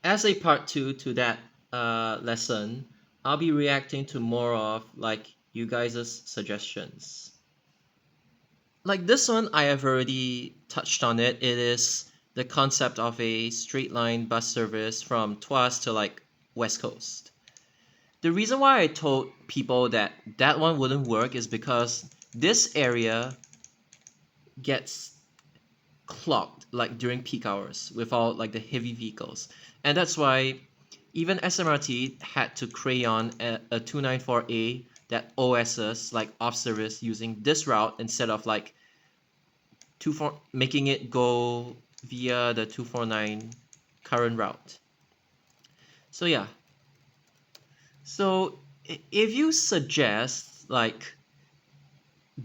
as a part two to that lesson, I'll be reacting to more of like you guys' suggestions. Like this one, I have already touched on it. It is the concept of a straight line bus service from Tuas to like West Coast. The reason why I told people that that one wouldn't work is because this area gets clogged like during peak hours with all like the heavy vehicles, and that's why even SMRT had to crayon a 294A that OSs like off service using this route instead of like 24 making it go via the 249 current route. So yeah, so if you suggest like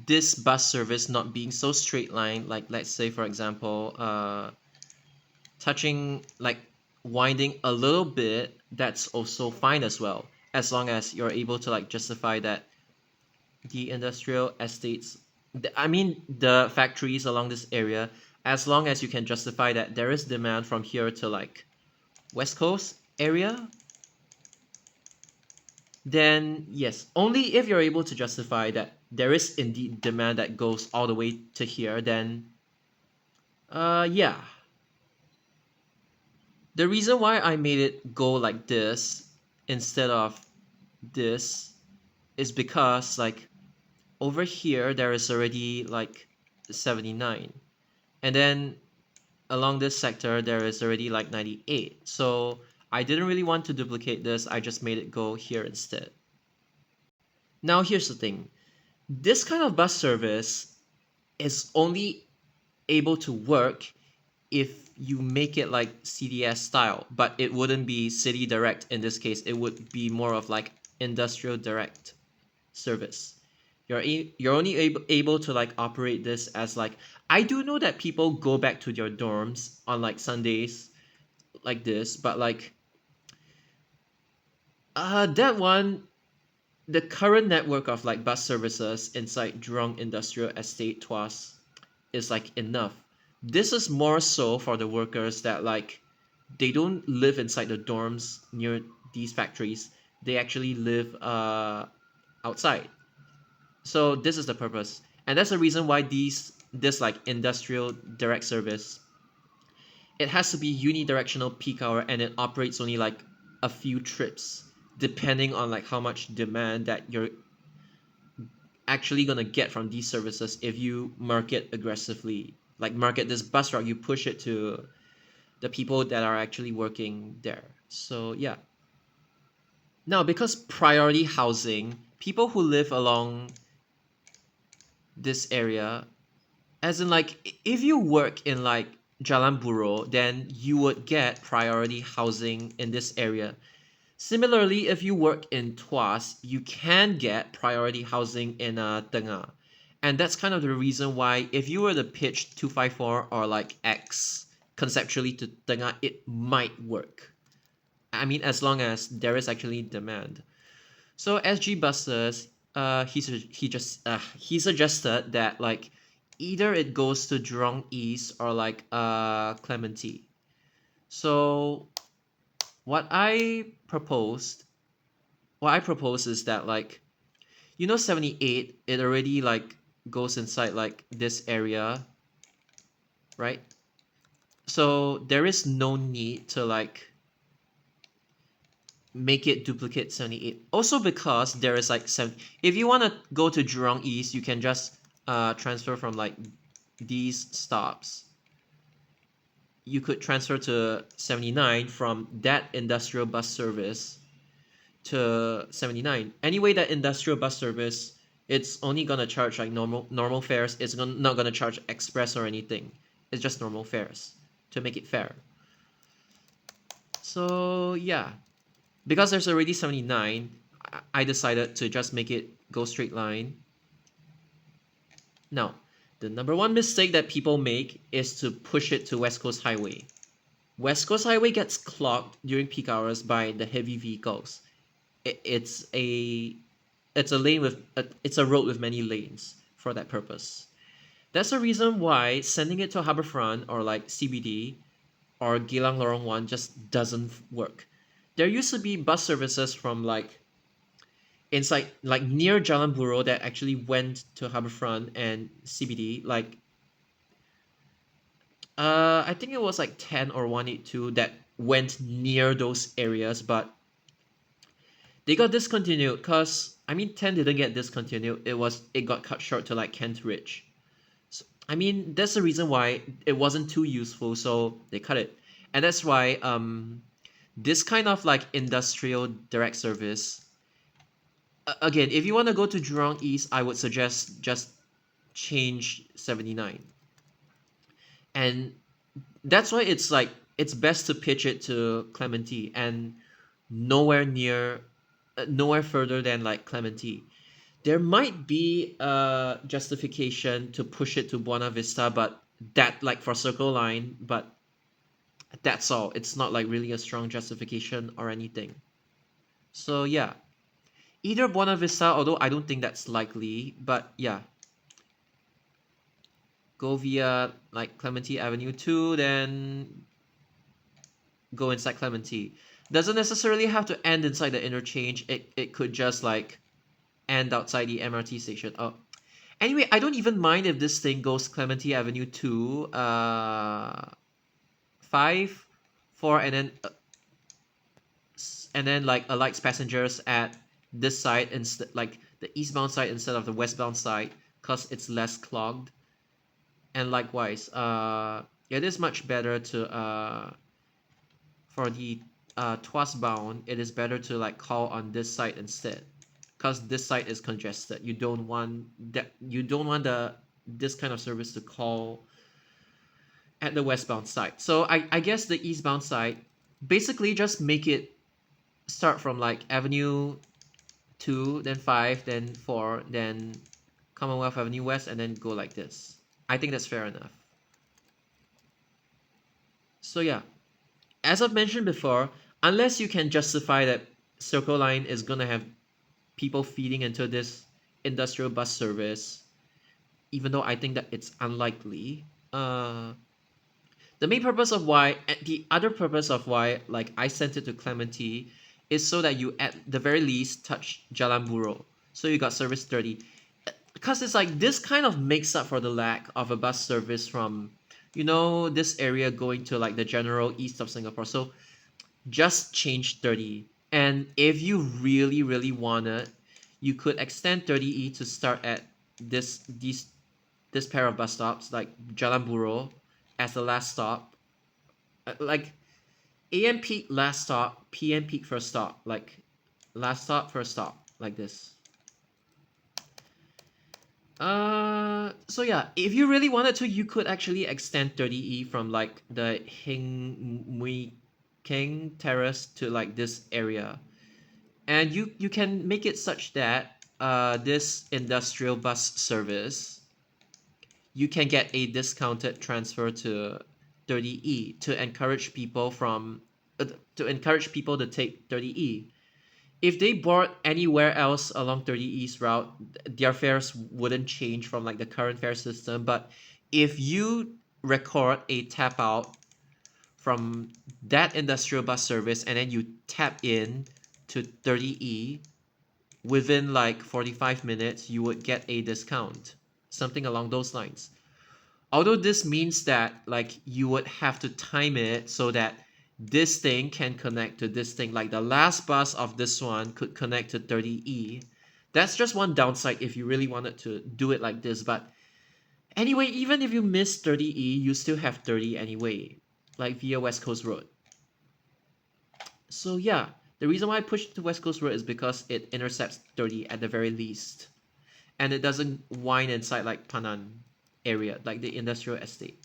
this bus service not being so straight line, like let's say for example touching like winding a little bit, that's also fine as well, as long as you're able to like justify that the industrial estates, I mean the factories along this area, as long as you can justify that there is demand from here to like West Coast area, then yes, only if you're able to justify that there is indeed demand that goes all the way to here, then yeah. The reason why I made it go like this instead of this is because like over here there is already like 79, and then along this sector there is already like 98, so I didn't really want to duplicate this. I just made it go here instead. Now here's the thing, this kind of bus service is only able to work if you make it like CDS style, but it wouldn't be city direct in this case. It would be more of like industrial direct service. You're only able to like operate this as like, I do know that people go back to their dorms on like Sundays like this, but like that one, the current network of like bus services inside Jurong Industrial Estate Tuas is like enough. This is more so for the workers that like they don't live inside the dorms near these factories. They actually live outside. So this is the purpose, and that's the reason why this like industrial direct service, it has to be unidirectional peak hour, and it operates only like a few trips depending on like how much demand that you're actually gonna get from these services. If you market aggressively, like market this bus route, you push it to the people that are actually working there. So yeah. Now because priority housing, people who live along this area, as in like if you work in like Jalan Buroh, then you would get priority housing in this area. Similarly, if you work in Tuas, you can get priority housing in Tengah. And that's kind of the reason why if you were to pitch 254 or like X conceptually to Tengah, it might work. I mean, as long as there is actually demand. So SG Buses, he suggested that like either it goes to Jurong East or like Clementi. So what I proposed, what I propose is that like, 78, it already like goes inside like this area, right? So there is no need to like make it duplicate 78. Also because there is like seven. If you want to go to Jurong East, you can just transfer from like these stops. You could transfer to 79 from that industrial bus service to 79. Anyway, that industrial bus service, it's only gonna charge like normal fares. It's not gonna charge express or anything. It's just normal fares to make it fair. So yeah, because there's already 79, I decided to just make it go straight line. Now, the number one mistake that people make is to push it to West Coast Highway. West Coast Highway gets clogged during peak hours by the heavy vehicles. It's a lane with it's a road with many lanes for that purpose. That's the reason why sending it to Harbourfront or like CBD or Geylang Lorong 1 just doesn't work. There used to be bus services from like inside, like near Jalan Buroh, that actually went to Harbourfront and CBD. Like, I think it was like 10 or 182 that went near those areas, but they got discontinued because, I mean, 10 didn't get discontinued. It got cut short to like Kent Ridge. So, I mean, that's the reason why it wasn't too useful, so they cut it. And that's why this kind of like industrial direct service, again, if you want to go to Jurong East, I would suggest just change 79. And that's why it's like it's best to pitch it to Clementi and nowhere near nowhere further than like Clementi. There might be a justification to push it to Buona Vista, but that like for Circle Line, but that's all. It's not like really a strong justification or anything. So yeah, either Buona Vista, although I don't think that's likely, but yeah, go via like Clementi Avenue 2, then go inside Clementi. Doesn't necessarily have to end inside the interchange. It could just like end outside the MRT station. Oh, anyway, I don't even mind if this thing goes Clementi Avenue 2, 5, 4, and then like alights passengers at this side instead, like the eastbound side instead of the westbound side, cause it's less clogged. And likewise, it is much better to for the Tuas bound, it is better to like call on this side instead, because this side is congested. You don't want that. You don't want the this kind of service to call at the westbound side. So I guess the eastbound side, basically just make it start from like Avenue 2, then 5, then 4, then Commonwealth Avenue West, and then go like this. I think that's fair enough. So yeah, as I've mentioned before, unless you can justify that Circle Line is gonna have people feeding into this industrial bus service, even though I think that it's unlikely. The main purpose of why, the other purpose of why, like I sent it to Clementi, is so that you at the very least touch Jalan Buroh. So you got service 30. Because it's like this kind of makes up for the lack of a bus service from, this area going to like the general east of Singapore. So just change 30. And if you really, really want it, you could extend 30E to start at this pair of bus stops, like Jalan Buroh as the last stop. Like AM peak last stop, PM peak first stop, like last stop first stop, like this. So yeah, if you really wanted to, you could actually extend 30E from like the Hing Mui King Terrace to like this area. And you can make it such that this industrial bus service, you can get a discounted transfer to 30E to encourage people to take 30E. If they board anywhere else along 30E's route, their fares wouldn't change from like the current fare system. But if you record a tap out from that industrial bus service and then you tap in to 30E within like 45 minutes, you would get a discount, something along those lines. Although this means that like you would have to time it so that this thing can connect to this thing, like the last bus of this one could connect to 30E. That's just one downside if you really wanted to do it like this. But anyway, even if you miss 30E, you still have 30 anyway, like via West Coast Road. So yeah, the reason why I pushed to West Coast Road is because it intercepts 30 at the very least, and it doesn't wind inside like Panan area, like the industrial estate.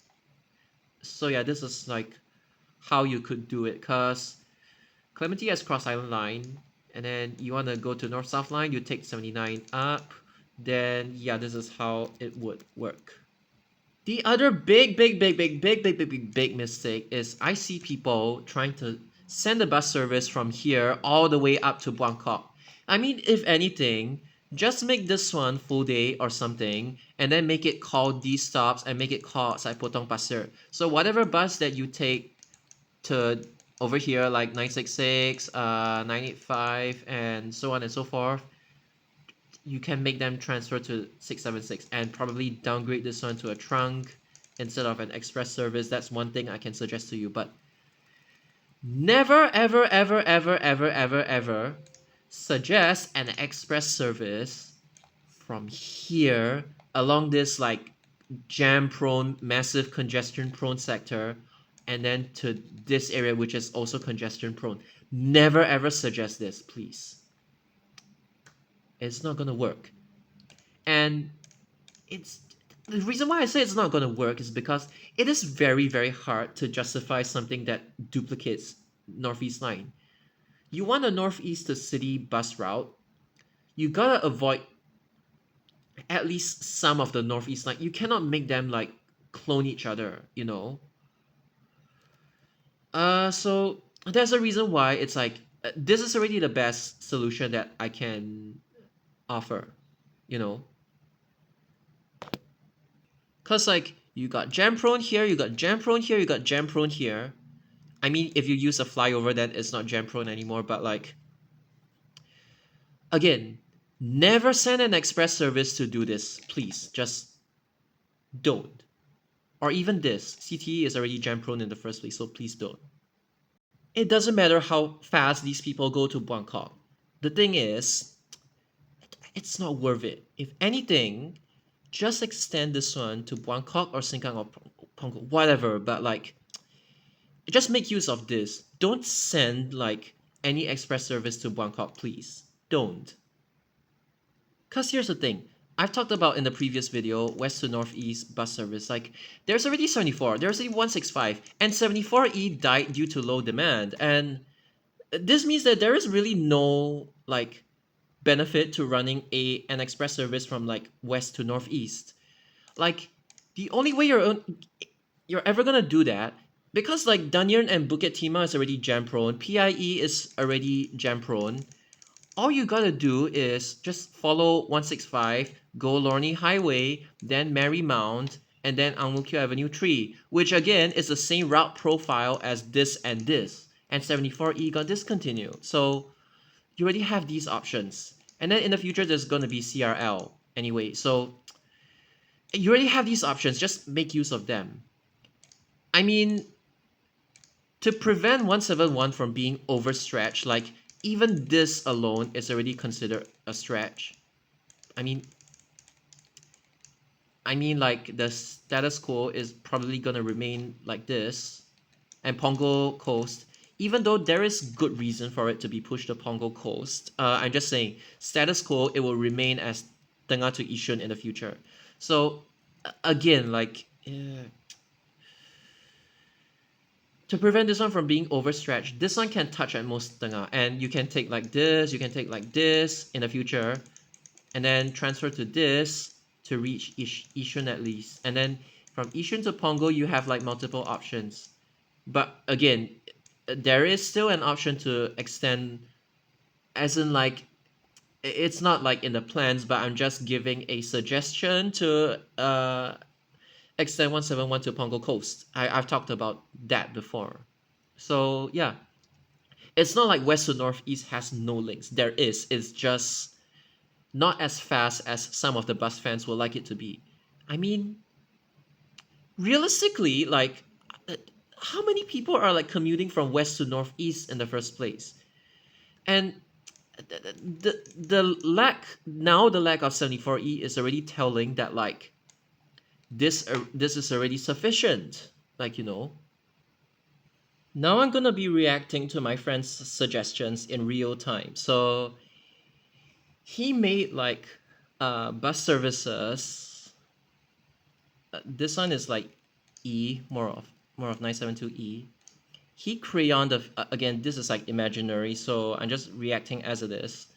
So yeah, this is like how you could do it, because Clementi has Cross Island Line, and then you want to go to North South Line, you take 79 up, then yeah, this is how it would work. The other big mistake is I see people trying to send the bus service from here all the way up to Buangkok. I mean, if anything, just make this one full day or something, and then make it call these stops and make it call outside Potong Pasir. So whatever bus that you take to over here like 966, 985, and so on and so forth, you can make them transfer to 676 and probably downgrade this one to a trunk instead of an express service. That's one thing I can suggest to you. But never, ever, ever, ever, ever, ever, ever suggest an express service from here along this like jam prone, massive congestion prone sector, and then to this area which is also congestion prone. Never ever suggest this, please. It's not gonna work. And it's the reason why I say it's not gonna work is because it is very, very hard to justify something that duplicates Northeast Line. You want a Northeast to City bus route, you gotta avoid at least some of the Northeast Line. You cannot make them like clone each other, you know? So there's a reason why it's like this is already the best solution that I can offer, you know? Cause like you got jam prone here, you got jam prone here, you got jam prone here. I mean, if you use a flyover, then it's not jam prone anymore. But like, again, never send an express service to do this, please. Just don't. Or even this, CTE is already jam prone in the first place, so please don't. It doesn't matter how fast these people go to Bangkok. The thing is, it's not worth it. If anything, just extend this one to Bangkok or Sengkang or Punggol, whatever. But like, just make use of this. Don't send like any express service to Bangkok, please. Don't. Cause here's the thing. I've talked about in the previous video, west to northeast bus service. Like, there's already 74, there's already 165, and 74E died due to low demand. And this means that there is really no like benefit to running an express service from like west to northeast. Like, the only way you're ever gonna do that, because like Danyeon and Bukit Timah is already jam prone, PIE is already jam prone. All you gotta do is just follow 165, go Lorne Highway, then Marymount, and then Ang Mo Kio Avenue 3, which again is the same route profile as this and this. And 74E got discontinued. So you already have these options. And then in the future, there's gonna be CRL anyway. So you already have these options, just make use of them. I mean, to prevent 171 from being overstretched, like even this alone is already considered a stretch. I mean, like the status quo is probably gonna remain like this, and Pongo Coast, even though there is good reason for it to be pushed to Pongo Coast, I'm just saying status quo, it will remain as Tengah to Yishun in the future. So again, like to prevent this one from being overstretched, this one can touch at most Tengah, and you can take like this, you can take like this in the future, and then transfer to this to reach Yishun at least. And then from Yishun to Pongo, you have like multiple options. But again, there is still an option to extend, as in like, it's not like in the plans, but I'm just giving a suggestion to extend 171 to Pongo Coast. I've talked about that before. So yeah, it's not like west to northeast has no links. There is. It's just not as fast as some of the bus fans would like it to be. I mean, realistically, like, how many people are like commuting from west to northeast in the first place? And the lack of 74E is already telling that like this is already sufficient. Like, you know. Now I'm gonna be reacting to my friend's suggestions in real time. So he made like bus services. This one is like E, more of 972E. He crayoned again. This is like imaginary, so I'm just reacting as it is,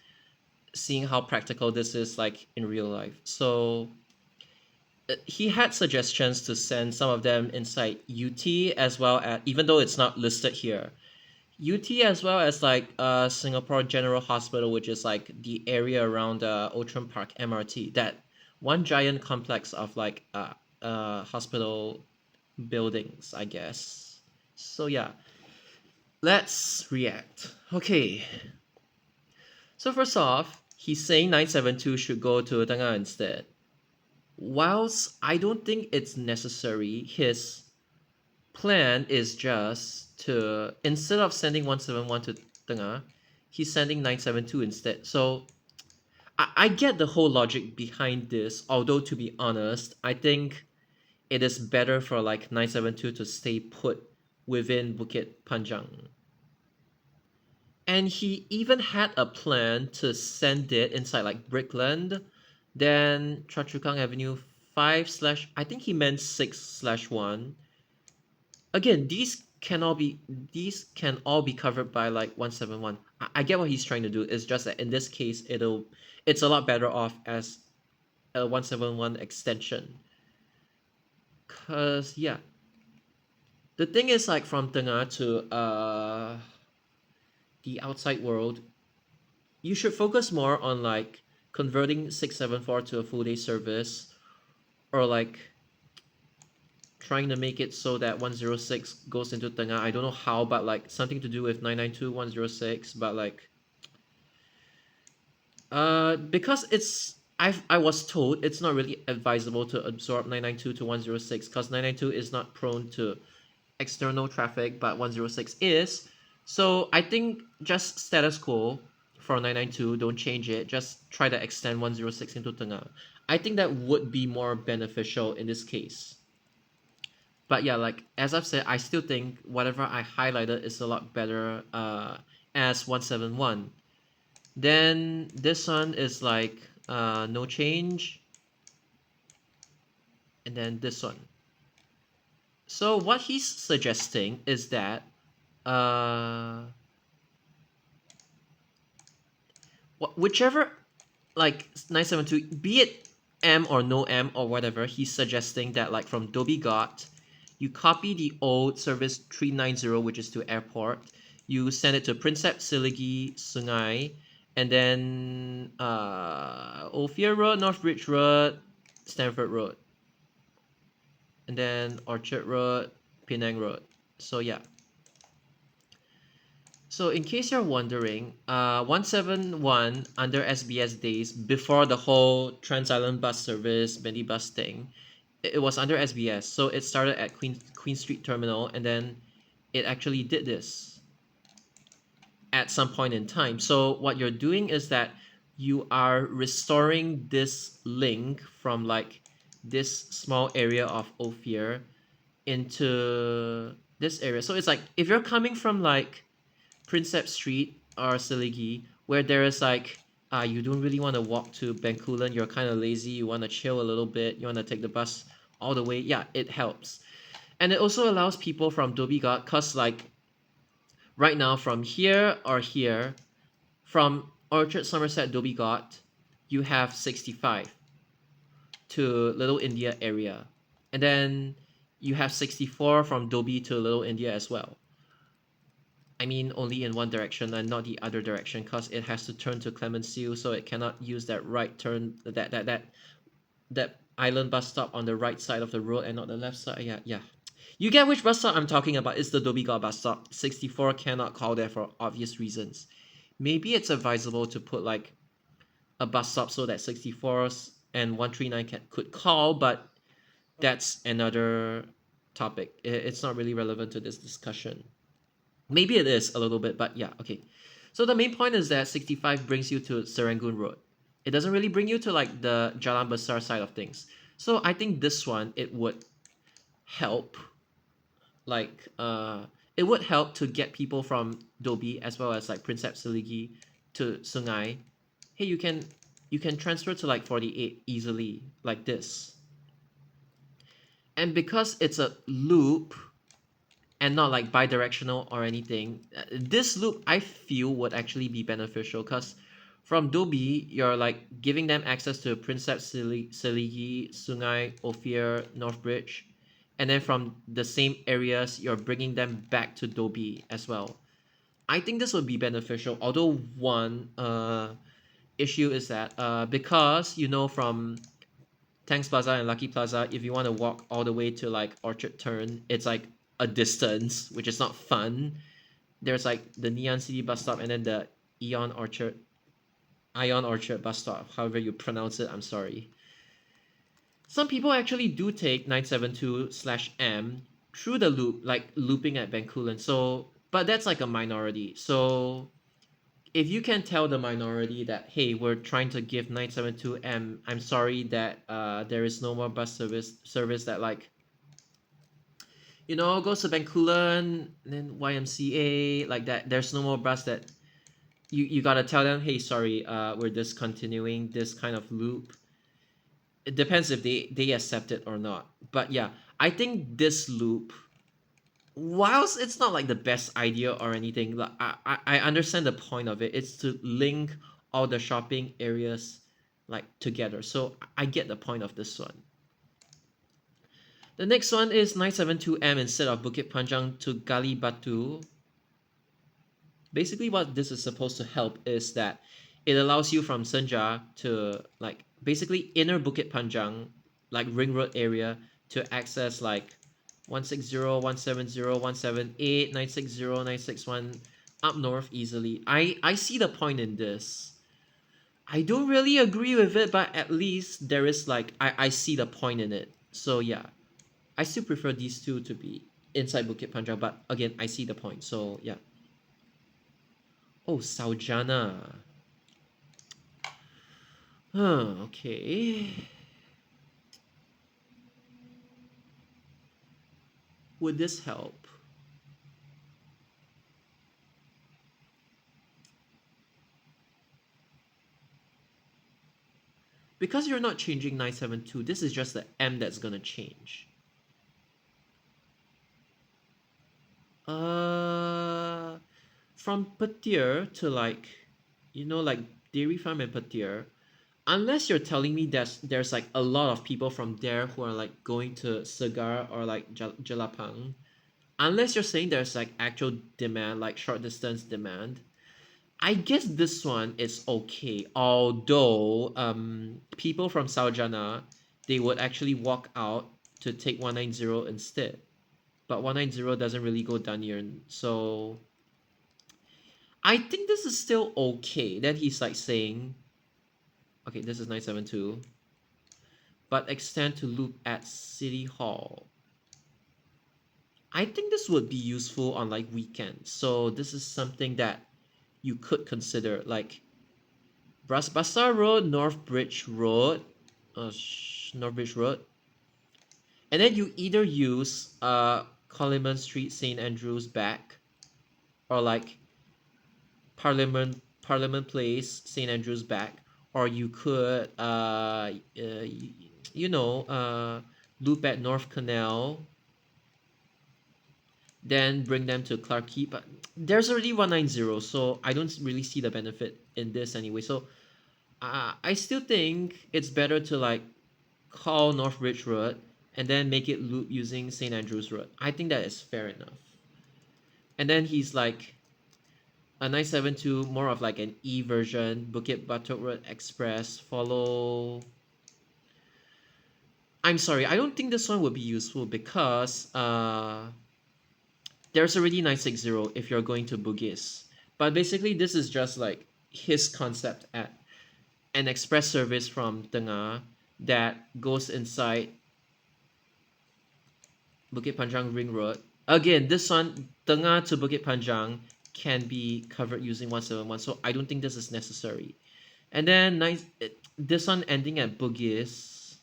seeing how practical this is like in real life. So he had suggestions to send some of them inside UT as well as, even though it's not listed here, UT as well as like Singapore General Hospital, which is like the area around Outram Park MRT, that one giant complex of like hospital buildings, I guess. So yeah, Let's react. Okay, so first off, he's saying 972 should go to Tengah instead. Whilst I don't think it's necessary, his plan is just to, instead of sending 171 to Tengah, he's sending 972 instead. So I get the whole logic behind this, although to be honest, I think it is better for like 972 to stay put within Bukit Panjang. And he even had a plan to send it inside like Brickland, then Choa Chu Kang Avenue 5 slash, I think he meant 6 slash 1. Again, these can all be covered by like 171. I get what he's trying to do. It's just that in this case it's a lot better off as a 171 extension. Cause yeah, the thing is like from Tengah to the outside world, you should focus more on like converting 674 to a full day service, or like trying to make it so that 106 goes into Tengah. I don't know how, but like something to do with 992 106. But like because I was told it's not really advisable to absorb 992 to 106 because 992 is not prone to external traffic, but 106 is. So I think just status quo for 992, don't change it. Just try to extend 106 into Tengah. I think that would be more beneficial in this case. But yeah, like as I've said, I still think whatever I highlighted is a lot better as 171. Then this one is like no change. And then this one. So what he's suggesting is that uh, whichever like 972, be it M or no M or whatever, he's suggesting that like from Dhoby Ghat, you copy the old service 390, which is to airport, you send it to Prinsep Siligi Sungai, and then Ophir Road, North Bridge Road, Stanford Road, and then Orchard Road, Penang Road. So yeah. So in case you're wondering, 171 under SBS days before the whole Trans Island bus service, Bendy bus thing, it was under SBS. So it started at Queen Street Terminal, and then it actually did this at some point in time. So what you're doing is that you are restoring this link from like this small area of Ophir into this area. So it's like if you're coming from like Prinsep Street or Siligi, where there is like you don't really want to walk to Bencoolen, you're kind of lazy, you want to chill a little bit, you want to take the bus all the way, yeah, it helps. And it also allows people from Dhoby Ghat, cause like right now from here or here, from Orchard, Somerset, Dhoby Ghat, you have 65 to Little India area. And then you have 64 from Dhoby to Little India as well. I mean only in one direction and not the other direction because it has to turn to Clemenceau, so it cannot use that right turn, that island bus stop on the right side of the road and not the left side. Yeah, yeah. You get which bus stop I'm talking about. It's the Dhoby Ghat bus stop. 64 cannot call there for obvious reasons. Maybe it's advisable to put like a bus stop so that 64s and 139 could call, but that's another topic. It's not really relevant to this discussion. Maybe it is a little bit, but yeah, okay. So the main point is that 65 brings you to Serangoon Road. It doesn't really bring you to like the Jalan Besar side of things. So I think this one it would help, like it would help to get people from Dhoby as well as like Prinsep Siligi to Sungai. Hey, you can transfer to like 48 easily like this. And because it's a loop and not like bi-directional or anything, this loop I feel would actually be beneficial because from Dhoby you're like giving them access to Prinsep Siligi, Sungai, Ophir, Northbridge, and then from the same areas you're bringing them back to Dhoby as well. I think this would be beneficial, although one issue is that because from Tanks Plaza and Lucky Plaza, if you want to walk all the way to like Orchard Turn, it's like a distance, which is not fun. there's like the Neon City bus stop and then the Eon Orchard, Ion Orchard bus stop, however you pronounce it. I'm sorry. Some people actually do take 972 slash M through the loop, like looping at Bencoolen. So, but that's like a minority. So, if you can tell the minority that, hey, we're trying to give 972M, I'm sorry that there is no more bus service that like, goes to Bencoolen, then YMCA, like that. There's no more bus that you gotta tell them, hey, sorry, we're discontinuing this kind of loop. It depends if they accept it or not. But yeah, I think this loop, whilst it's not like the best idea or anything, like I understand the point of it. It's to link all the shopping areas like together. So I get the point of this one. The next one is 972M instead of Bukit Panjang to Gali Batu. Basically what this is supposed to help is that it allows you from Senja to like basically inner Bukit Panjang, like ring road area, to access like 160, 170, 178, 960, 961 up north easily. I see the point in this. I don't really agree with it, but at least there is like I see the point in it. So yeah, I still prefer these two to be inside Bukit Panjang, but again I see the point. So yeah. Oh, Saujana. Huh, okay. Would this help? Because you're not changing 972, this is just the M that's gonna change. Uh, from Petir to like, like Dairy Farm and Petir, unless you're telling me there's like a lot of people from there who are like going to Segar or like Jelapang, unless you're saying there's like actual demand, like short distance demand, I guess this one is okay. Although people from Saujana, they would actually walk out to take 190 instead. But 190 doesn't really go down here. So I think this is still okay. That he's like saying, okay, this is 972, but extend to loop at City Hall. I think this would be useful on like weekends. So this is something that you could consider. Like Bras Basah Road, North Bridge Road, North Bridge Road, and then you either use Coleman Street, St Andrews back, or like Parliament Place, St Andrews back, or you could loop at North Canal, then bring them to Clarke Quay. But there's already 190, so I don't really see the benefit in this anyway. So I still think it's better to like call North Bridge Road and then make it loop using St. Andrews Road. I think that is fair enough. And then he's like a 972, more of like an E version, Bukit Batok Road Express, follow. I'm sorry, I don't think this one would be useful because there's already 960 if you're going to Bugis. But basically, this is just like his concept at an express service from Tengah that goes inside Bukit Panjang Ring Road. Again, this one, Tengah to Bukit Panjang, can be covered using 171, so I don't think this is necessary. And then this one ending at Bugis,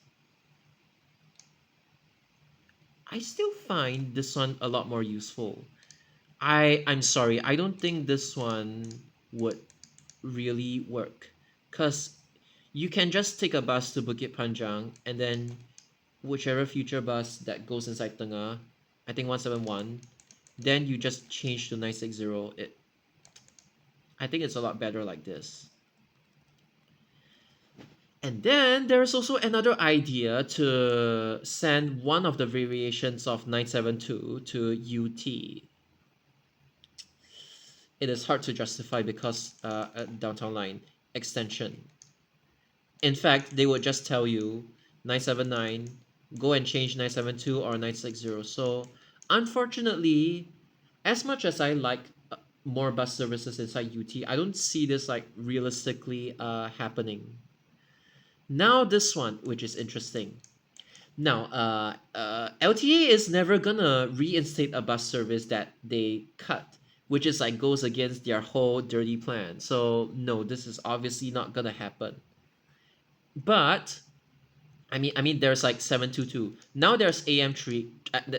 I still find this one a lot more useful. I'm sorry, I don't think this one would really work, because you can just take a bus to Bukit Panjang and then whichever future bus that goes inside Tengah, I think 171, then you just change to 960. I think it's a lot better like this. And then there's also another idea to send one of the variations of 972 to UT. It is hard to justify because downtown line extension. In fact, they would just tell you 979, go and change 972 or 960. So, unfortunately, as much as I like more bus services inside UT. I don't see this like realistically happening. Now this one, which is interesting. Now, LTA is never gonna reinstate a bus service that they cut, which is like goes against their whole dirty plan. So no, this is obviously not gonna happen. But I mean, there's like 722. Now there's AM trip,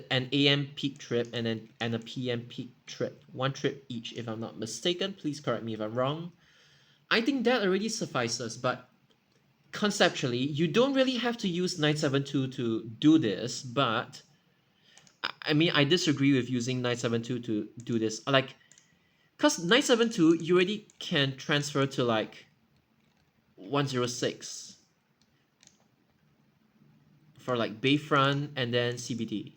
an AM peak trip, and a PM peak trip. One trip each, if I'm not mistaken. Please correct me if I'm wrong. I think that already suffices. But conceptually, you don't really have to use 972 to do this. But I mean, I disagree with using 972 to do this. Like, cause 972 you already can transfer to like 106 for like Bayfront and then CBD.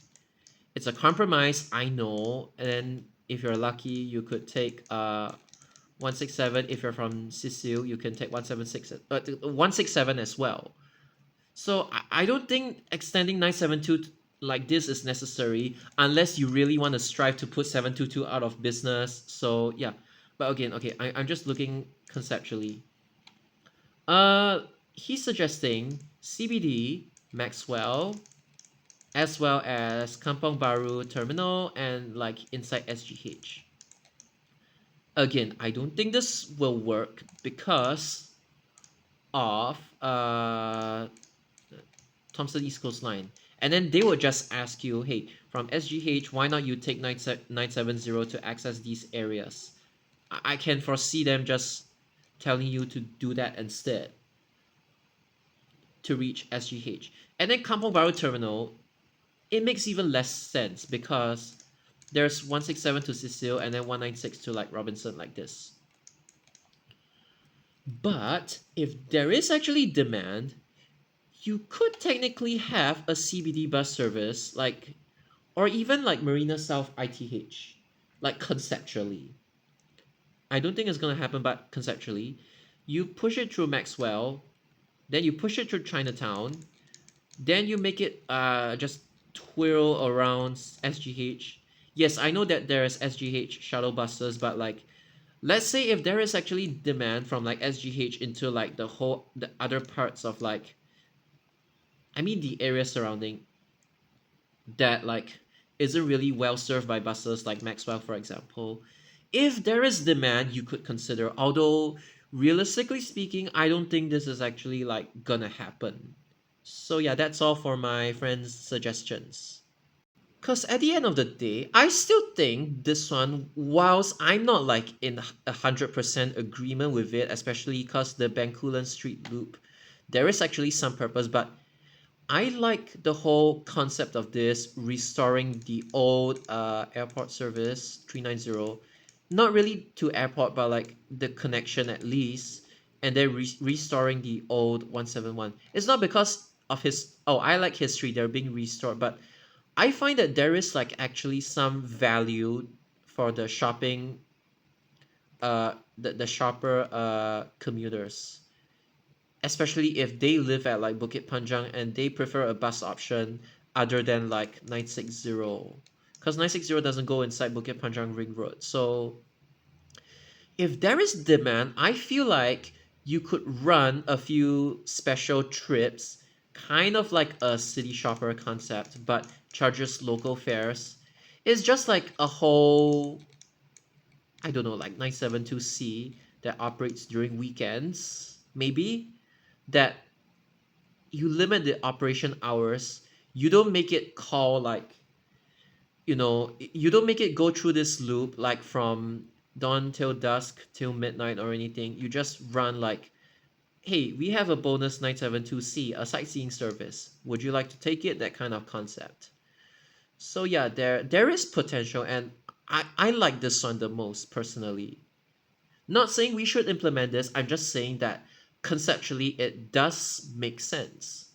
It's a compromise, I know. And then if you're lucky, you could take 167. If you're from Cecil, you can take 176, 167 as well. So I don't think extending 972 like this is necessary unless you really want to strive to put 722 out of business. So yeah. But again, okay, I'm just looking conceptually. Uh he's suggesting CBD, Maxwell, as well as Kampong Baru terminal and like inside SGH. Again, I don't think this will work because of Thompson East Coast Line. And then they would just ask you, hey, from SGH, why not you take 970 to access these areas? I can foresee them just telling you to do that instead to reach SGH. And then Kampong Baru Terminal, it makes even less sense because there's 167 to Cecil and then 196 to like Robinson like this. But if there is actually demand, you could technically have a CBD bus service like or even like Marina South ITH like conceptually. I don't think it's going to happen but conceptually you push it through Maxwell, then you push it through Chinatown, then you make it just twirl around SGH. Yes, I know that there is SGH shuttle buses, but like let's say if there is actually demand from like SGH into like the other parts of like I mean the area surrounding that like isn't really well served by buses like Maxwell for example. If there is demand, you could consider, although realistically speaking, I don't think this is actually like gonna happen. So yeah, that's all for my friend's suggestions. Because at the end of the day, I still think this one, whilst I'm not like in 100% agreement with it, especially because the Bencoolen Street Loop, there is actually some purpose, but I like the whole concept of this restoring the old airport service 390, not really to airport, but like the connection at least, and then restoring the old 171. It's not because of his, oh, I like history, they're being restored, but I find that there is like actually some value for the shopping, the shopper commuters, especially if they live at like Bukit Panjang and they prefer a bus option other than like 960, because 960 doesn't go inside Bukit Panjang Ring Road. So if there is demand, I feel like you could run a few special trips, kind of like a city shopper concept, but charges local fares. It's just like a whole, I don't know, like 972C that operates during weekends, maybe, that you limit the operation hours. You don't make it call like, you don't make it go through this loop like from dawn till dusk till midnight or anything. You just run like, hey, we have a bonus 972C, a sightseeing service. Would you like to take it? That kind of concept. So yeah, there is potential, and I like this one the most personally. Not saying we should implement this, I'm just saying that conceptually it does make sense.